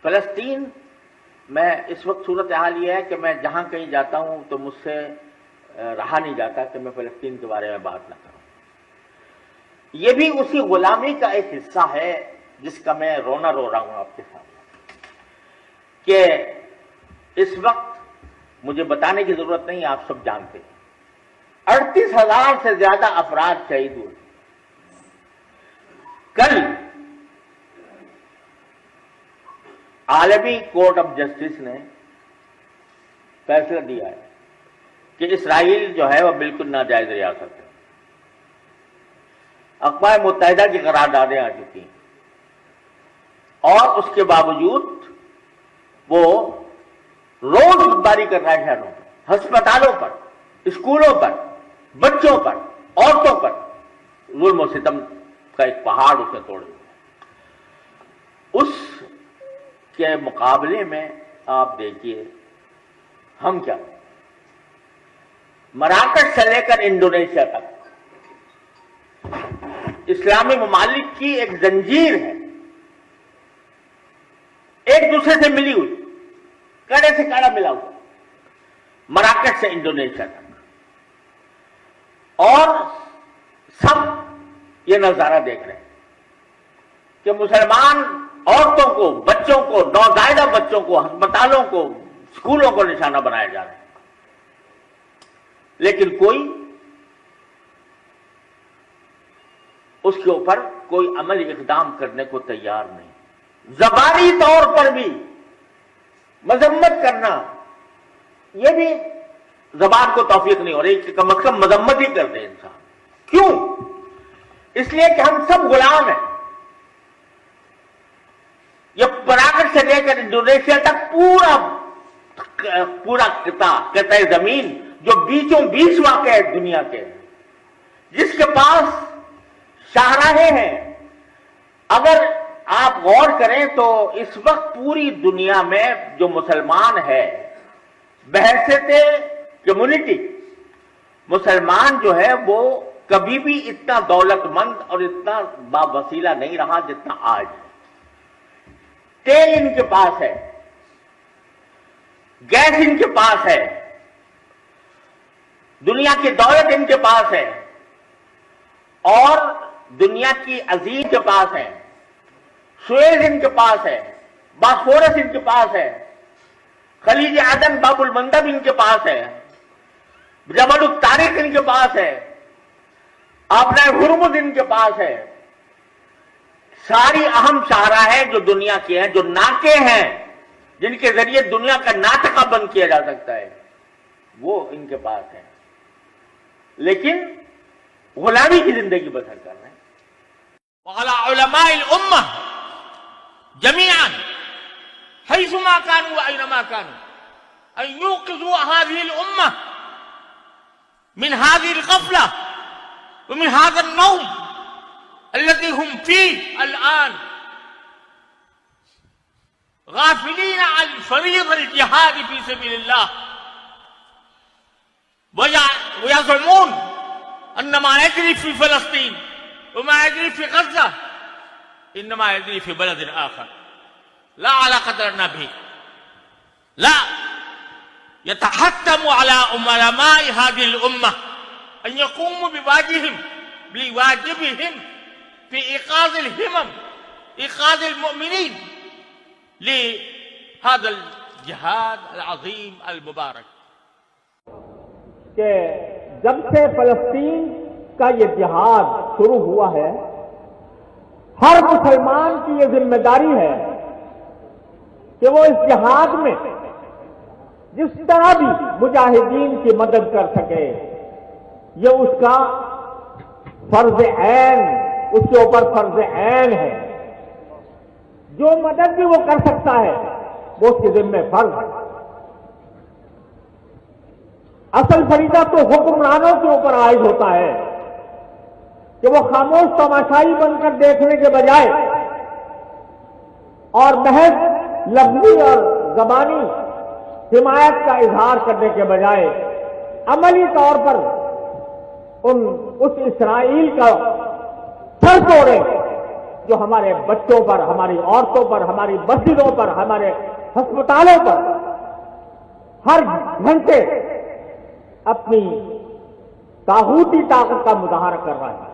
فلسطین میں اس وقت صورتحال یہ ہے کہ میں جہاں کہیں جاتا ہوں تو مجھ سے رہا نہیں جاتا کہ میں فلسطین کے بارے میں بات نہ کروں. یہ بھی اسی غلامی کا ایک حصہ ہے جس کا میں رونا رو رہا ہوں آپ کے سامنے، کہ اس وقت مجھے بتانے کی ضرورت نہیں، آپ سب جانتے ہیں 38,000 سے زیادہ افراد شہید ہوئے. کل عالمی کورٹ آف جسٹس نے فیصلہ دیا ہے کہ اسرائیل جو ہے وہ بالکل ناجائز ریاست ہے. اقوام متحدہ کی قراردادیں آ چکی ہیں اور اس کے باوجود وہ روز بمباری کر رہا ہے شہروں پر، ہسپتالوں پر، اسکولوں پر، بچوں پر، عورتوں پر. ظلم و ستم کا ایک پہاڑ اس نے توڑ دیا. اس کے مقابلے میں آپ دیکھیے ہم کیا، مراکش سے لے کر انڈونیشیا تک اسلامی ممالک کی ایک زنجیر ہے، ایک دوسرے سے ملی ہوئی، کڑے سے کڑا ملا ہوا، مراکش سے انڈونیشیا تک. اور سب یہ نظارہ دیکھ رہے ہیں کہ مسلمان عورتوں کو، بچوں کو، نوزائیدہ بچوں کو ہسپتالوں کو، اسکولوں کو نشانہ بنایا جا رہا ہے. لیکن کوئی اس کے اوپر کوئی عملی اقدام کرنے کو تیار نہیں. زبانی طور پر بھی مذمت کرنا، یہ بھی زبان کو توفیق نہیں ہو رہی کہ کم از کم مذمت ہی کر دے انسان. کیوں؟ اس لیے کہ ہم سب غلام ہیں. یہ مراکش سے لے کر انڈونیشیا تک پورا قطع زمین جو بیچوں بیچ واقع ہے دنیا کے، جس کے پاس شاہراہیں ہیں. اگر آپ غور کریں تو اس وقت پوری دنیا میں جو مسلمان ہے بحیثیت کمیونٹی، مسلمان جو ہے وہ کبھی بھی اتنا دولت مند اور اتنا باوسیلہ نہیں رہا جتنا آج. تیل ان کے پاس ہے، گیس ان کے پاس ہے، دنیا کی دولت ان کے پاس ہے، اور دنیا کی عظیم کے پاس ہے، سویز ان کے پاس ہے، باسفورس ان کے پاس ہے، خلیج عدن باب المندب ان کے پاس ہے، جبل الطارق ان کے پاس ہے، آبنائے ہرمز ان کے پاس ہے. ساری اہم شاہراہیں جو دنیا کی ہیں، جو ناکے ہیں جن کے ذریعے دنیا کا ناطقہ بند کیا جا سکتا ہے، وہ ان کے پاس ہے. لیکن غلامی کی زندگی بسر کر رہے ہیں. وعلى علماء الأمة جميعا حيثما كانوا وأينما كانوا أن يوقظوا هذه الأمة من هذه الغفلة ومن هذا النوم الذي هم فيه الآن، غافلين عن فريض الجهاد في سبيل الله، ويزعمون أن ما يجري في فلسطين وما يجري في غزة إنما يجري في بلد آخر لا علاقة لنا به. لا، يتحتم على علماء هذه الأمة أن يقوموا بواجبهم في إيقاظ الهمم، إيقاظ المؤمنين لهذا الجهاد العظيم المبارك. کہ جب سے فلسطین کا یہ جہاد شروع ہوا ہے، ہر مسلمان کی یہ ذمہ داری ہے کہ وہ اس جہاد میں جس طرح بھی مجاہدین کی مدد کر سکے، یہ اس کا فرض عین، اس کے اوپر فرض عین ہے. جو مدد بھی وہ کر سکتا ہے وہ اس کے ذمہ فرض ہے. اصل فریضہ تو حکمرانوں کے اوپر عائد ہوتا ہے کہ وہ خاموش تماشائی بن کر دیکھنے کے بجائے اور محض لفظی اور زبانی حمایت کا اظہار کرنے کے بجائے عملی طور پر اس اسرائیل کا سر توڑے جو ہمارے بچوں پر، ہماری عورتوں پر، ہماری مسجدوں پر، ہمارے ہسپتالوں پر ہر گھنٹے اپنی طاغوتی طاقت کا مظاہرہ کر رہا ہے۔